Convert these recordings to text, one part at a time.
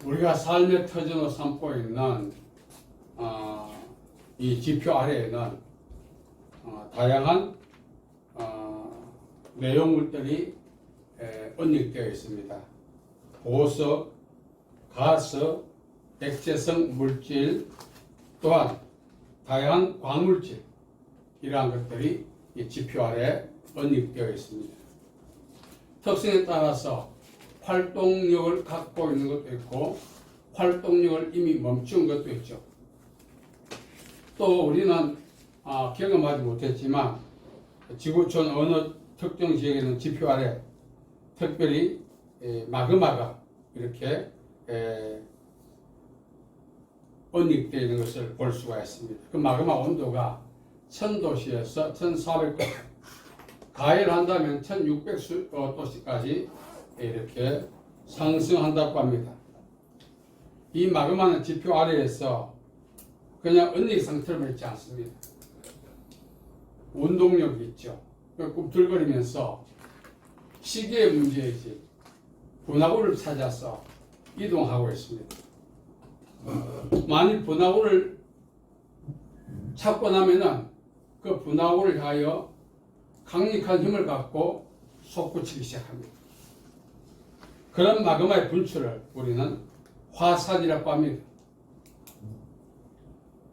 우리가 삶의 터전으로 삼고 있는 이 지표 아래에는 다양한 내용물들이 언급되어 있습니다. 보석, 가스, 액체성 물질, 또한 다양한 광물질, 이러한 것들이 이 지표 아래에 언급되어 있습니다. 특성에 따라서 활동력을 갖고 있는 것도 있고 활동력을 이미 멈춘 것도 있죠. 또 우리는 경험하지 못했지만 지구촌 어느 특정 지역에는 지표 아래 특별히 마그마가 이렇게 언입되어 있는 것을 볼 수가 있습니다. 그 마그마 온도가 1000도씨에서 1400도, 가열한다면 1600도씨까지 이렇게 상승한다고 합니다. 이 마그마는 지표 아래에서 그냥 언익 상태로 있지 않습니다. 운동력이 있죠. 꿈틀거리면서 시계의 문제이지 분화구를 찾아서 이동하고 있습니다. 만일 분화구를 찾고 나면은 그 분화구를 향하여 강력한 힘을 갖고 솟구치기 시작합니다. 그런 마그마의 분출을 우리는 화산이라고 합니다.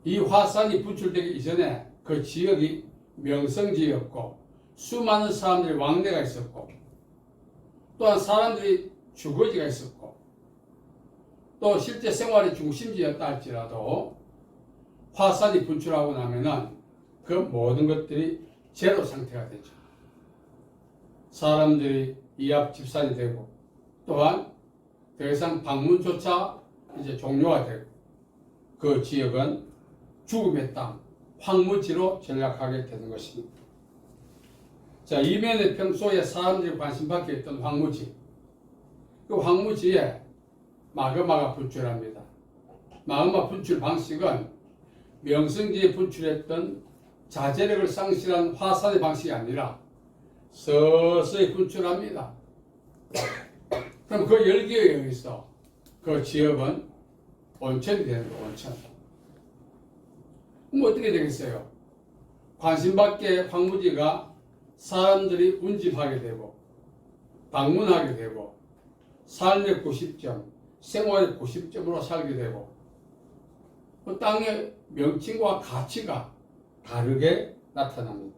이 화산이 분출되기 이전에 그 지역이 명성지였고 수많은 사람들이 왕래가 있었고 또한 사람들이 주거지가 있었고 또 실제 생활의 중심지였다 할지라도 화산이 분출하고 나면은 그 모든 것들이 제로 상태가 되죠. 사람들이 이합집산이 되고 또한 더 이상 방문조차 이제 종료가 되고 그 지역은 죽음의 땅, 황무지로 전락하게 되는 것입니다. 자, 이면에 평소에 사람들이 관심받게 했던 황무지, 그 황무지에 마그마가 분출합니다. 마그마 분출 방식은 명성지에 분출했던 자제력을 상실한 화산의 방식이 아니라 서서히 분출합니다. 그럼 그 열기에 의해서 그 지역은 온천이 되는 거예요. 온천. 그럼 어떻게 되겠어요? 관심받게 황무지가 사람들이 운집하게 되고 방문하게 되고 삶의 90점, 생활의 90점으로 살게 되고 그 땅의 명칭과 가치가 다르게 나타납니다.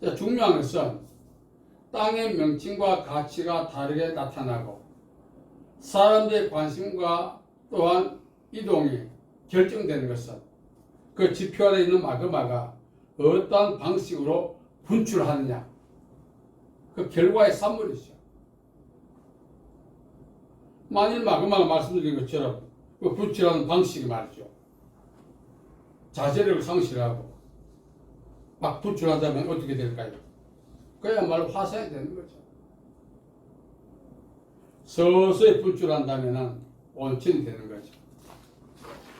자, 중요한 것은 땅의 명칭과 가치가 다르게 나타나고 사람들의 관심과 또한 이동이 결정되는 것은 그 지표 아래 있는 마그마가 어떠한 방식으로 분출하느냐, 그 결과의 산물이죠. 만일 마그마가 말씀드린 것처럼 그 분출하는 방식이 말이죠. 자제력을 상실하고 막 분출하자면 어떻게 될까요? 그야말로 화산이 되는 거죠. 서서히 분출한다면 온천이 되는 거죠.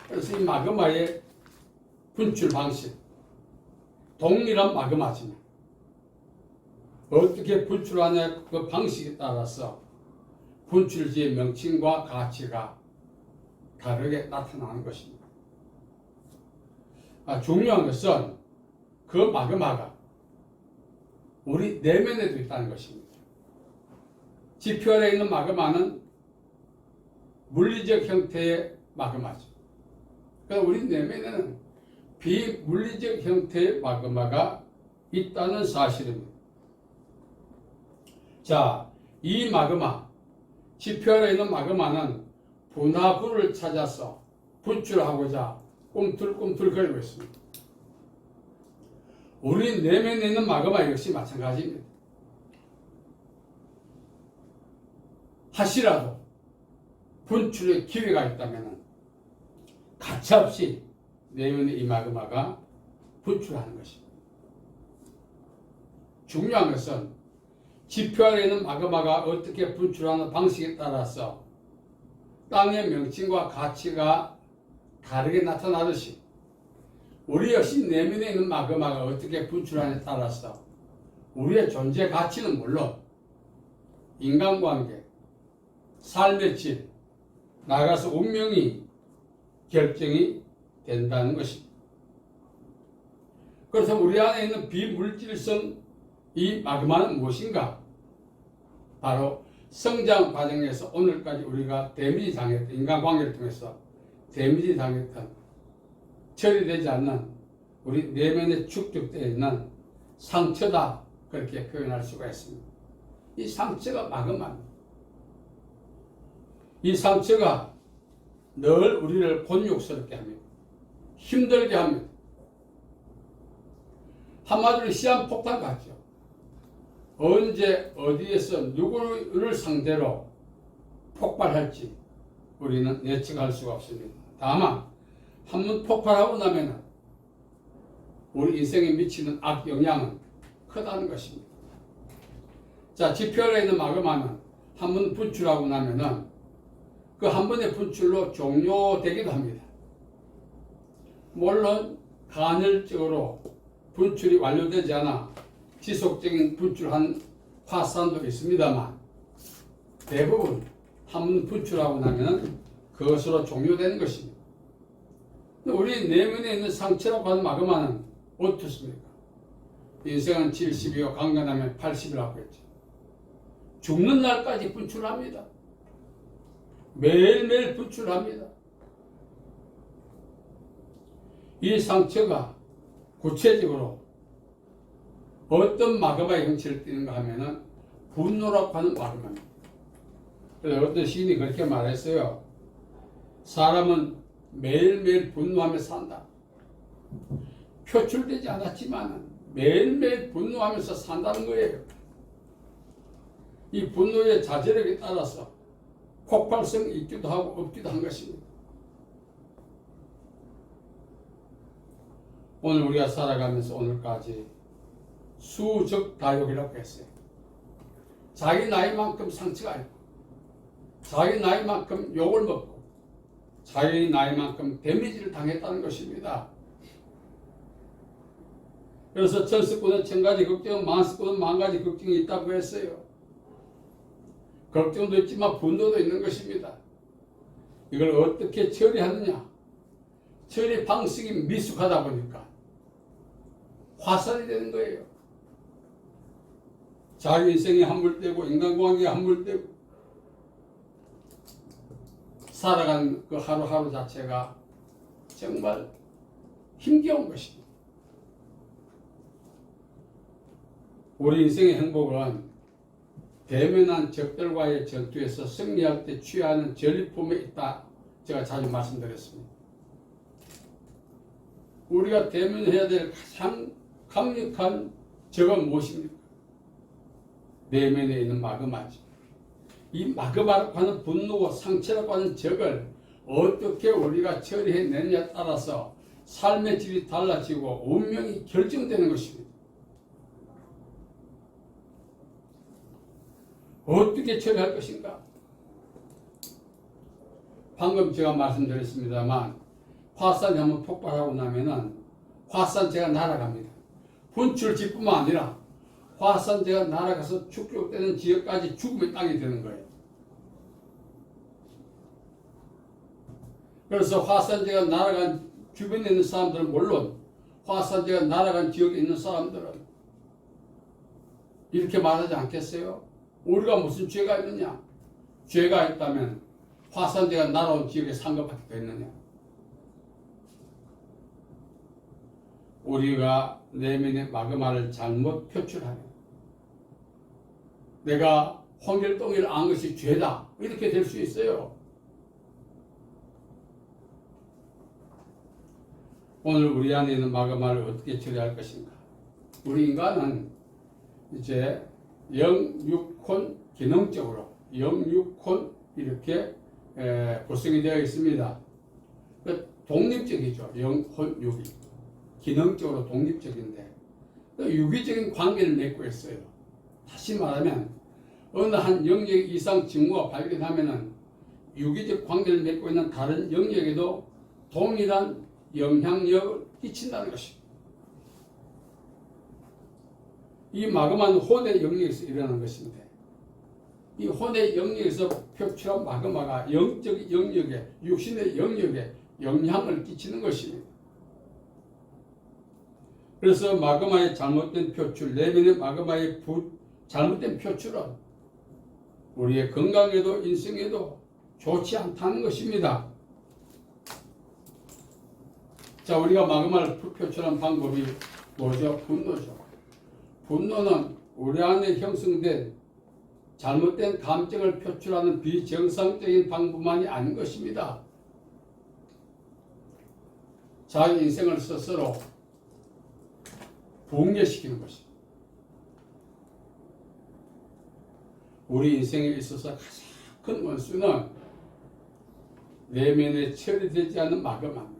그래서 이 마그마의 분출 방식, 동일한 마그마지만 어떻게 분출하냐 그 방식에 따라서 분출지의 명칭과 가치가 다르게 나타나는 것입니다. 중요한 것은 그 마그마가 우리 내면에도 있다는 것입니다. 지표 아래에 있는 마그마는 물리적 형태의 마그마죠. 그러니까 우리 내면에는 비물리적 형태의 마그마가 있다는 사실입니다. 자, 이 마그마, 지표 아래에 있는 마그마는 분화구를 찾아서 분출하고자 꿈틀꿈틀거리고 있습니다. 우리 내면에 있는 마그마 역시 마찬가지입니다. 하시라도 분출의 기회가 있다면 가차없이 내면에 이 마그마가 분출하는 것입니다. 중요한 것은 지표 아래에 있는 마그마가 어떻게 분출하는 방식에 따라서 땅의 명칭과 가치가 다르게 나타나듯이 우리 역시 내면에 있는 마그마가 어떻게 분출하느냐에 따라서 우리의 존재 가치는 물론 인간관계, 삶의 질, 나아가서 운명이 결정이 된다는 것입니다. 그래서 우리 안에 있는 비물질성 이 마그마는 무엇인가? 바로 성장 과정에서 오늘까지 우리가 데미지 당했던 인간관계를 통해서 데미지 당했던 처리되지 않는 우리 내면에 축적되어 있는 상처다, 그렇게 표현할 수가 있습니다. 이 상처가 마그마입니다. 이 상처가 늘 우리를 곤욕스럽게 합니다. 힘들게 합니다. 한마디로 시한폭탄 같죠. 언제 어디에서 누구를 상대로 폭발할지 우리는 예측할 수가 없습니다. 다만 한번 폭발하고 나면 우리 인생에 미치는 악영향은 크다는 것입니다. 자, 지표에 있는 마그마는 한번 분출하고 나면은 그 한 번의 분출로 종료되기도 합니다. 물론 간헐적으로 분출이 완료되지 않아 지속적인 분출한 화산도 있습니다만 대부분 한 번 분출하고 나면 그것으로 종료되는 것입니다. 우리 내면에 있는 상처라고 하는 마그마는 어떻습니까? 인생은 70이요 강건하면 80이라고 했죠. 죽는 날까지 분출합니다. 매일매일 분출합니다. 이 상처가 구체적으로 어떤 마그마의 형체를 띠는가 하면은 분노라고 하는 마그마입니다. 그래서 어떤 시인이 그렇게 말했어요. 사람은 매일매일 분노하며 산다. 표출되지 않았지만 매일매일 분노하면서 산다는 거예요. 이 분노의 자제력에 따라서 폭발성이 있기도 하고 없기도 한 것입니다. 오늘 우리가 살아가면서 오늘까지 수적다욕이라고 했어요. 자기 나이만큼 상처가 있고 자기 나이만큼 욕을 먹고 자기 나이만큼 데미지를 당했다는 것입니다. 그래서 천스꾼은 천가지 걱정, 만스꾼은 만가지 걱정이 있다고 했어요. 걱정도 있지만 분노도 있는 것입니다. 이걸 어떻게 처리하느냐? 처리 방식이 미숙하다 보니까 화살이 되는 거예요. 자기 인생이 함몰되고 인간관계가 함몰되고 살아가는 그 하루하루 자체가 정말 힘겨운 것입니다. 우리 인생의 행복은 대면한 적들과의 전투에서 승리할 때 취하는 전리품에 있다. 제가 자주 말씀드렸습니다. 우리가 대면해야 될 가장 강력한 적은 무엇입니까? 내면에 있는 마그마죠. 이 마그마라고 하는 분노와 상처라고 하는 적을 어떻게 우리가 처리해내느냐에 따라서 삶의 질이 달라지고 운명이 결정되는 것입니다. 어떻게 처리할 것인가? 방금 제가 말씀드렸습니다만 화산이 한번 폭발하고 나면은 화산재가 날아갑니다. 분출지뿐만 아니라 화산재가 날아가서 축적되는 지역까지 죽음의 땅이 되는 거예요. 그래서 화산재가 날아간 주변에 있는 사람들은 물론 화산재가 날아간 지역에 있는 사람들은 이렇게 말하지 않겠어요? 우리가 무슨 죄가 있느냐? 죄가 있다면 화산재가 날아온 지역에 산 것밖에 더 있느냐? 우리가 내면의 마그마를 잘못 표출하면 내가 홍길동이를 안 것이 죄다 이렇게 될 수 있어요. 오늘 우리 안에 있는 마그마를 어떻게 처리할 것인가? 우리 인간은 이제 영육혼 기능적으로 영육혼 이렇게 구성이 되어 있습니다. 독립적이죠. 영혼육이 기능적으로 독립적인데 유기적인 관계를 맺고 있어요. 다시 말하면 어느 한 영역 이상 징후가 발견하면은 유기적 관계를 맺고 있는 다른 영역에도 동일한 영향력을 끼친다는 것입니다. 이 마그마는 혼의 영역에서 일어나는 것인데 이 혼의 영역에서 표출한 마그마가 영적 영역에, 육신의 영역에 영향을 끼치는 것입니다. 그래서 마그마의 잘못된 표출, 내면의 마그마의 잘못된 표출은 우리의 건강에도 인생에도 좋지 않다는 것입니다. 자, 우리가 마그마를 표출하는 방법이 뭐죠? 분노죠. 분노는 우리 안에 형성된 잘못된 감정을 표출하는 비정상적인 방법만이 아닌 것입니다. 자기 인생을 스스로 붕괴시키는 것입니다. 우리 인생에 있어서 가장 큰 원수는 내면에 처리되지 않는 마그마입니다.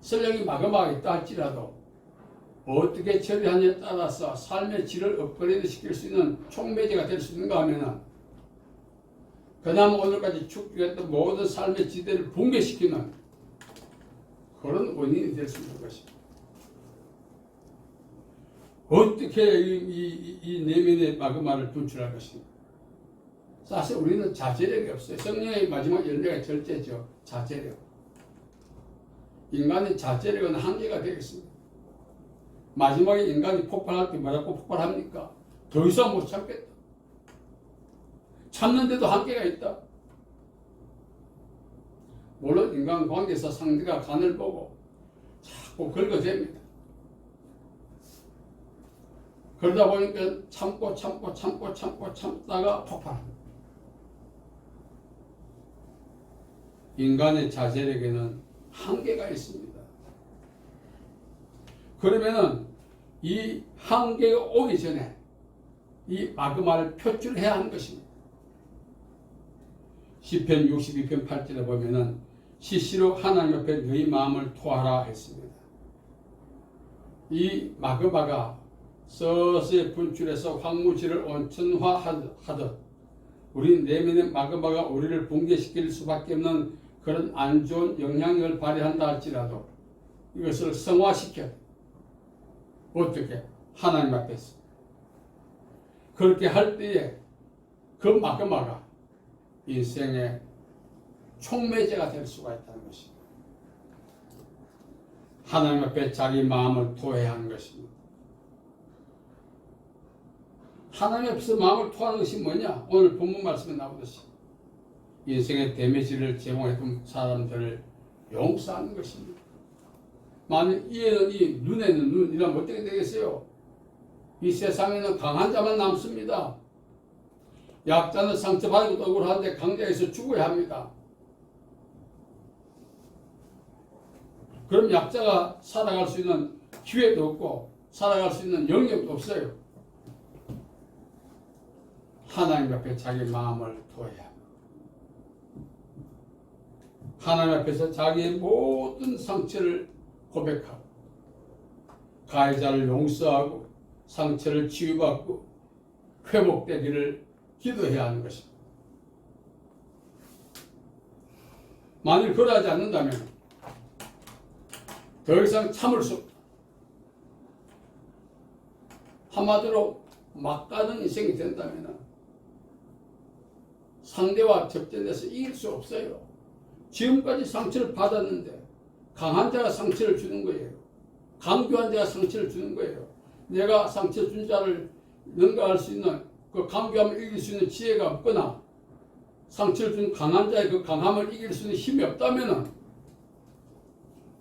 설령 이 마그마가 있다 할지라도 어떻게 처리하냐에 따라서 삶의 질을 업그레이드 시킬 수 있는 촉매제가 될 수 있는가 하면은 그나마 오늘까지 축적했던 모든 삶의 지대를 붕괴시키는 그런 원인이 될 수 있는 것입니다. 어떻게 이 내면의 마그마를 분출할 것인가? 사실 우리는 자제력이 없어요. 성령의 마지막 열매가 절제죠. 자제력. 인간의 자제력은 한계가 되겠습니다. 마지막에 인간이 폭발할 때 뭐라고 폭발합니까? 더 이상 못 참겠다. 참는데도 한계가 있다. 물론 인간관계에서 상대가 간을 보고 자꾸 긁어댑니다. 그러다 보니까 참다가 폭발합니다. 인간의 자제력에는 한계가 있습니다. 그러면은 이 한계가 오기 전에 이 마그마를 표출해야 하는 것입니다. 시편 62편 8절에 보면은 시시로 하나님 앞에 너희 마음을 토하라 했습니다. 이 마그마가 서서히 분출해서 황무지를 온천화하듯 우리 내면의 마그마가 우리를 붕괴시킬 수밖에 없는 그런 안 좋은 영향력을 발휘한다 할지라도 이것을 성화시켜야 돼. 어떻게? 하나님 앞에서. 그렇게 할 때에 그 마그마가 인생의 촉매제가 될 수가 있다는 것입니다. 하나님 앞에 자기 마음을 토해야 하는 것입니다. 하나님 앞에서 마음을 토하는 것이 뭐냐? 오늘 본문 말씀에 나오듯이 인생의 데미지를 제공했던 사람들을 용서하는 것입니다. 만약 이에는 이 눈에는 눈이라면 어떻게 되겠어요? 이 세상에는 강한 자만 남습니다. 약자는 상처받고 억울한데 강자에서 죽어야 합니다. 그럼 약자가 살아갈 수 있는 기회도 없고 살아갈 수 있는 영역도 없어요. 하나님 앞에 자기 마음을 토해야 합니다. 하나님 앞에서 자기의 모든 상처를 고백하고 가해자를 용서하고 상처를 치유받고 회복되기를 기도해야 하는 것입니다. 만일 그러하지 않는다면 더 이상 참을 수 없다. 한마디로 막가는 인생이 된다면 상대와 접전해서 이길 수 없어요. 지금까지 상처를 받았는데 강한 자가 상처를 주는 거예요. 강교한 자가 상처를 주는 거예요. 내가 상처 준 자를 능가할 수 있는 그 강교함을 이길 수 있는 지혜가 없거나 상처를 준 강한 자의 그 강함을 이길 수 있는 힘이 없다면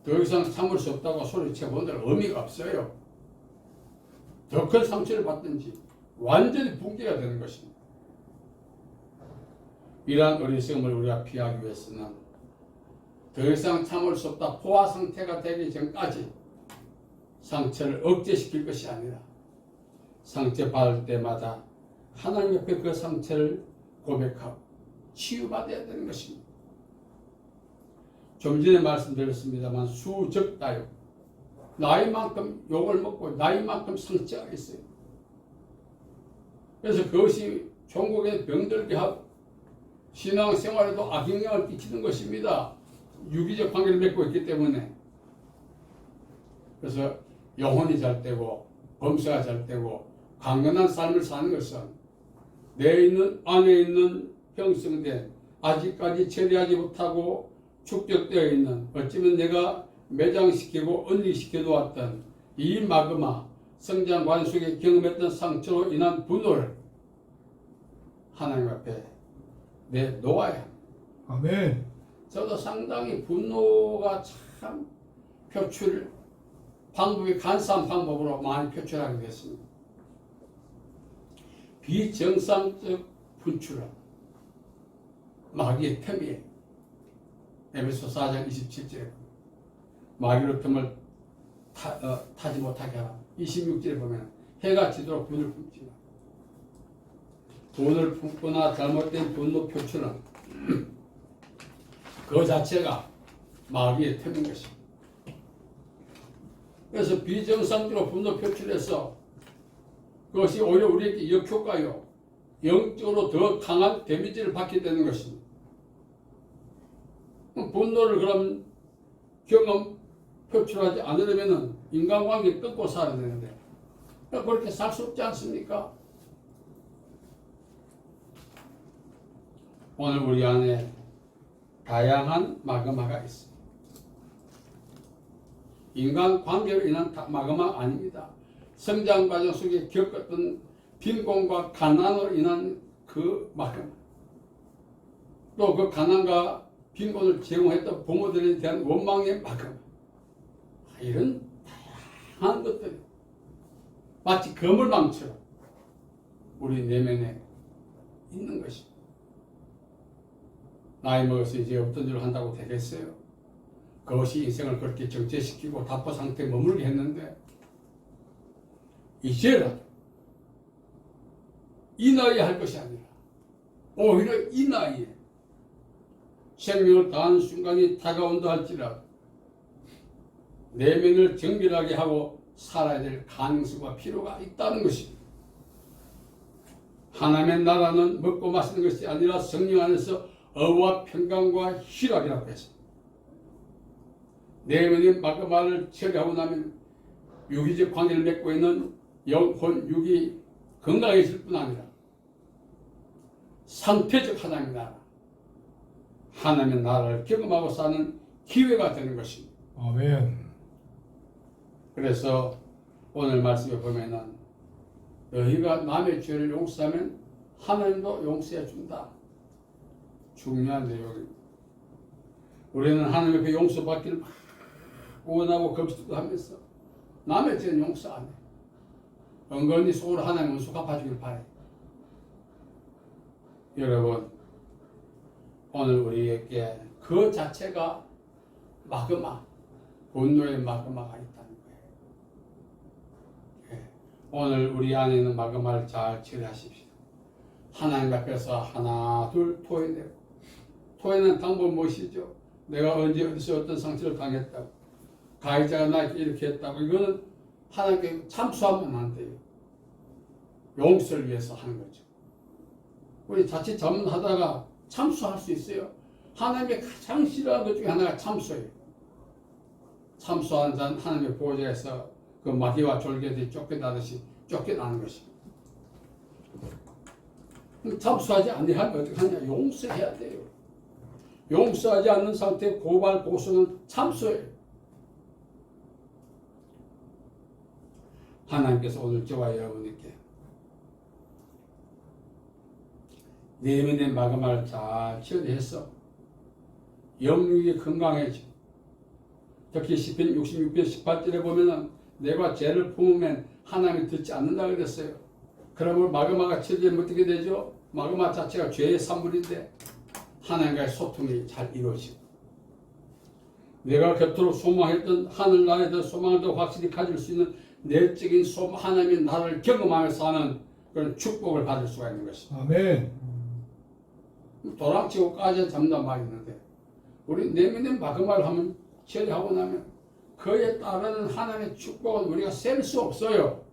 더 이상 참을 수 없다고 소리쳐 본들 의미가 없어요. 더 큰 상처를 받든지 완전히 붕괴가 되는 것입니다. 이러한 어리석음을 우리가 피하기 위해서는 더 이상 참을 수 없다 포화 상태가 되기 전까지 상처를 억제시킬 것이 아니라 상처 받을 때마다 하나님 옆에 그 상처를 고백하고 치유받아야 되는 것입니다. 좀 전에 말씀드렸습니다만 수적다요. 나이만큼 욕을 먹고 나이만큼 상처가 있어요. 그래서 그것이 종국에 병들게 하고 신앙생활에도 악영향을 끼치는 것입니다. 유기적 관계를 맺고 있기 때문에. 그래서 영혼이 잘 되고 범사가 잘 되고 강건한 삶을 사는 것은 안에 있는 형성된 아직까지 처리하지 못하고 축적되어 있는 어쩌면 내가 매장시키고 언익시켜 놓았던 이 마그마 성장관 속에 경험했던 상처로 인한 분노를 하나님 앞에 내놓아야 합니다. 아멘. 저도 상당히 분노가 참 표출 방법이 간사한 방법으로 많이 표출하게 됐습니다. 비정상적 분출은 마귀의 틈이에요. 에베소 4장 27절에 마귀로 틈을 타지 못하게 하라. 26절에 보면 해가 지도록 분을 품지 마. 분을 품거나 잘못된 분노 표출은 그 자체가 마귀의 틈인 것입니다. 그래서 비정상적으로 분노 표출해서 그것이 오히려 우리에게 역효과요, 영적으로 더 강한 데미지를 받게 되는 것입니다. 분노를 그럼 경험 표출하지 않으려면 인간관계 끊고 살아야 되는데 그렇게 살 수 없지 않습니까? 오늘 우리 안에 다양한 마그마가 있습니다. 인간관계로 인한 마그마 아닙니다. 성장 과정 속에 겪었던 빈곤과 가난으로 인한 그 마그마, 또 그 가난과 빈곤을 제공했던 부모들에 대한 원망의 마그마, 이런 다양한 것들이 마치 거물망처럼 우리 내면에 있는 것입니다. 나이 먹어서 이제 없던 일을 한다고 되겠어요? 그것이 인생을 그렇게 정체시키고 답보 상태에 머물게 했는데 이제라도 이 나이에 할 것이 아니라 오히려 이 나이에 생명을 다하는 순간이 다가온다 할지라도 내면을 정결하게 하고 살아야 될 가능성과 필요가 있다는 것입니다. 하나님의 나라는 먹고 마시는 것이 아니라 성령 안에서 의와 평강과 희락이라고 했습니다. 내면의 마그마를 처리하고 나면 유기적 관계를 맺고 있는 영혼, 육이 건강해질 뿐 아니라 상태적 하나님의 나라, 하나님의 나라를 경험하고 사는 기회가 되는 것입니다. 아멘. 그래서 오늘 말씀에 보면은 너희가 남의 죄를 용서하면 하나님도 용서해 준다. 중요한 내용입니다. 우리는 하나님 앞에 용서받기를 막 원하고 겁주도 하면서 남의 죄는 용서 안 해. 은근히 속으로 하나님 원수 갚아주길 바래. 여러분, 오늘 우리에게 그 자체가 마그마, 분노의 마그마가 있다는 거예요. 예. 오늘 우리 안에 있는 마그마를 잘 처리하십시오. 하나님 앞에서 하나, 둘 토해내고, 토해내는 방법은 무엇이죠? 내가 언제 어디서 어떤 상처를 당했다고, 가해자가 나에게 이렇게 했다고, 이거는 하나님께 참수하면 안 돼요. 용서를 위해서 하는 거죠. 우리 자칫 잘못하다가 참수할 수 있어요. 하나님의 가장 싫어하는 것 중에 하나가 참수예요. 참수하는 자는 하나님의 보호자에서 그 마귀와 졸개들이 쫓겨나듯이 쫓겨나는 것입니다. 참수하지 않으면 어떻게 하냐? 용서해야 돼요. 용서하지 않는 상태의 고발, 고소는 참수예요. 하나님께서 오늘 저와 여러분에게 내면의 마그마를 잘 처리해서 영육이 건강해지고, 특히 시편 66편 18절에 보면은 내가 죄를 품으면 하나님이 듣지 않는다 그랬어요. 그러므로 마그마가 처리되면 어떻게 되죠? 마그마 자체가 죄의 산물인데 하나님과의 소통이 잘 이루어지고, 내가 그토록 소망했던 하늘나라에 대한 소망을 더 확실히 가질 수 있는 내적인 소망, 하나님의 나라를 경험하면서 하는 그런 축복을 받을 수가 있는 것입니다. 아멘. 도랑치고 까지 잡는단 말이 있는데, 우리 내면의 마그마를 하면 처리하고 나면 그에 따르는 하나님의 축복은 우리가 셀 수 없어요.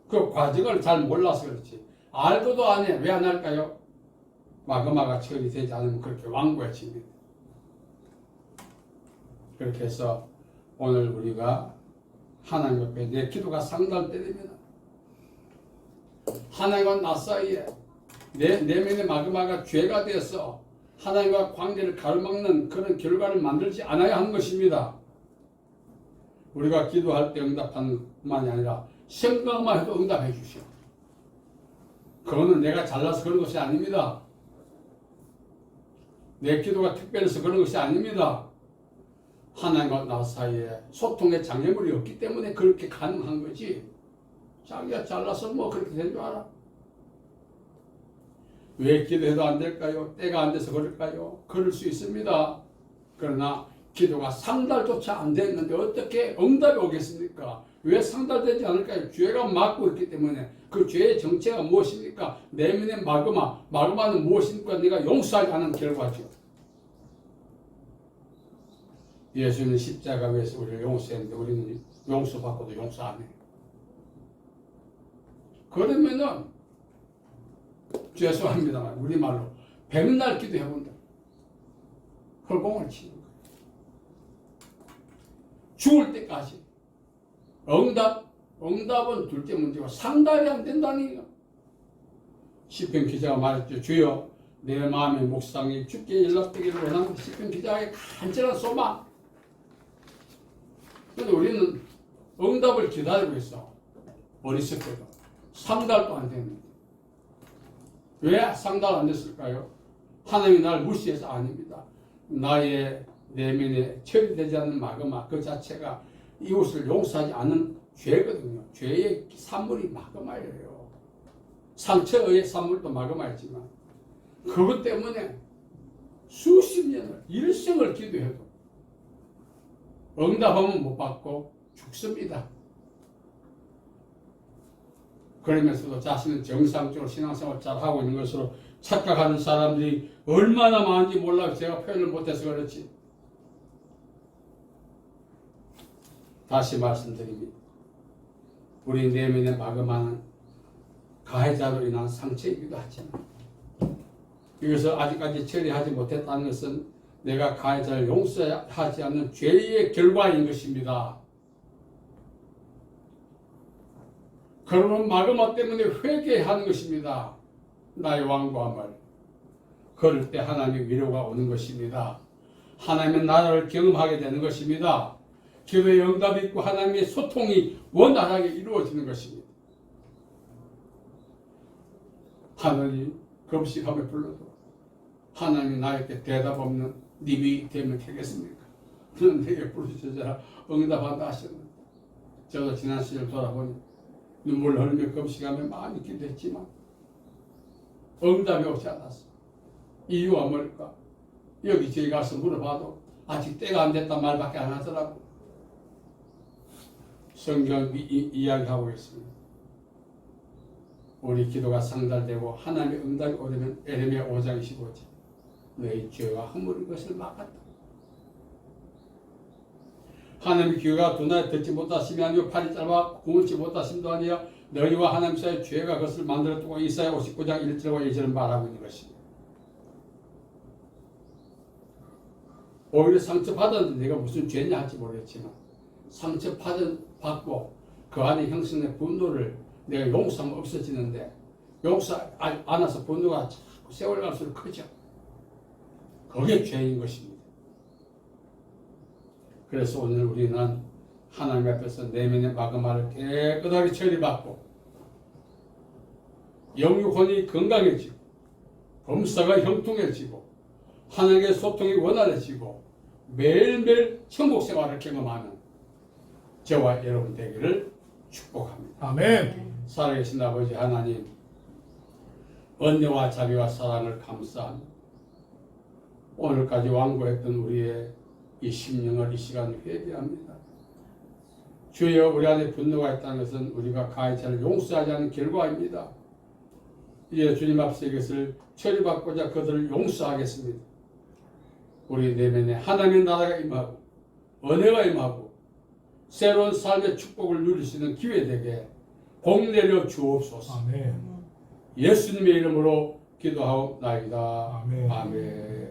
그 과정을 잘 몰라서 그렇지. 알고도 안 해. 왜 안 할까요? 마그마가 처리되지 않으면 그렇게 완고해집니다. 그렇게 해서 오늘 우리가 하나님 옆에 내 기도가 상달될 때 되면 하나님과 나 사이에 내 내면의 마그마가 죄가 되어서 하나님과 관계를 가로막는 그런 결과를 만들지 않아야 하는 것입니다. 우리가 기도할 때 응답하는 것만이 아니라 생각만 해도 응답해 주시오. 그거는 내가 잘나서 그런 것이 아닙니다. 내 기도가 특별해서 그런 것이 아닙니다. 하나님과 나 사이에 소통의 장애물이 없기 때문에 그렇게 가능한 거지. 자기가 잘나서 뭐 그렇게 된 줄 알아? 왜 기도해도 안 될까요? 때가 안 돼서 그럴까요? 그럴 수 있습니다. 그러나 기도가 상달조차 안 됐는데 어떻게 응답이 오겠습니까? 왜 상달되지 않을까요? 죄가 막고 있기 때문에. 그 죄의 정체가 무엇입니까? 내면의 마그마는 무엇입니까? 네가 용서하지 않은 결과죠. 예수는 십자가 위에서 우리를 용서했는데 우리는 용서받고도 용서 안 해요. 그러면은 죄송합니다만 우리말로 백날 기도해본다. 헐공을 치는 거예요. 죽을 때까지. 응답은 둘째 문제고 상달이 안 된다니까. 시편 기자가 말했죠. 주여 내 마음의 묵상이 주께 연락되기를 원하는 시편 기자의 간절한 소망. 그런데 우리는 응답을 기다리고 있어. 어리석게도. 상달도 안 되는데. 왜 상달 안 됐을까요? 하나님이 나를 무시해서 아닙니다. 나의 내면에 처리되지 않는 마그마 그 자체가 이웃을 용서하지 않는 죄거든요. 죄의 산물이 마그마예요. 상처의 산물도 마그마였지만 그것 때문에 수십 년을 일생을 기도해도 응답하면 못 받고 죽습니다. 그러면서도 자신은 정상적으로 신앙생활 잘 하고 있는 것으로 착각하는 사람들이 얼마나 많은지 몰라요. 제가 표현을 못해서 그렇지. 다시 말씀드립니다. 우리 내면의 마그마는 가해자로 인한 상처이기도 하지만 이것을 아직까지 처리하지 못했다는 것은 내가 가해자를 용서하지 않는 죄의 결과인 것입니다. 그러면 마그마 때문에 회개하는 것입니다. 나의 완고함을. 그럴 때 하나님의 위로가 오는 것입니다. 하나님의 나라를 경험하게 되는 것입니다. 기도의 응답이 있고 하나님의 소통이 원활하게 이루어지는 것입니다. 하나님 금식하며 불러도 하나님이 나에게 대답 없는 님이 되면 되겠습니까? 너는 내게 부르짖어라 응답한다 하셨는데 저도 지난 시절 돌아보니 눈물 흘리며 금식하며 많이 기도했지만 응답이 오지 않았어. 이유가 뭘까? 여기 저기 가서 물어봐도 아직 때가 안 됐단 말밖에 안 하더라고. 성경 이야기하고 있습니다. 우리 기도가 상달되고 하나님의 응답이 오려면 에레미야 5장 25절 너희 죄와 허물인 것을 막았다. 하나님의 귀가 두나에 듣지 못하심이 아니요 팔이 짧아 구원치 못하심도 아니야 너희와 하나님 사이의 죄가 그것을 만들었다고 이사야 59장 1절과 2절을 말하고 있는 것입니다. 오히려 상처받았는데 내가 무슨 죄냐 할지 모르겠지만 상처받고 그 안에 형성된 분노를 내가 용서하면 없어지는데 용서 안 해서 분노가 자꾸 세월 갈수록 크죠. 그게 죄인 것입니다. 그래서 오늘 우리는 하나님 앞에서 내면의 마그마를 깨끗하게 처리받고 영육혼이 건강해지고 범사가 형통해지고 하나님의 소통이 원활해지고 매일매일 천국 생활을 경험하는 저와 여러분 되기를 축복합니다. 아멘. 살아계신 아버지 하나님 은혜와 자비와 사랑을 감사합니다. 오늘까지 완고했던 우리의 이 심령을 이 시간 회개합니다. 주여 우리 안에 분노가 있다는 것은 우리가 가해자를 용서하지 않는 결과입니다. 이제 주님 앞서 이것을 처리받고자 그들을 용서하겠습니다. 우리 내면에 하나님의 나라가 임하고 은혜가 임하고 새로운 삶의 축복을 누릴 수 있는 기회 되게 복 내려 주옵소서. 아멘. 예수님의 이름으로 기도하옵나이다. 아멘. 아멘.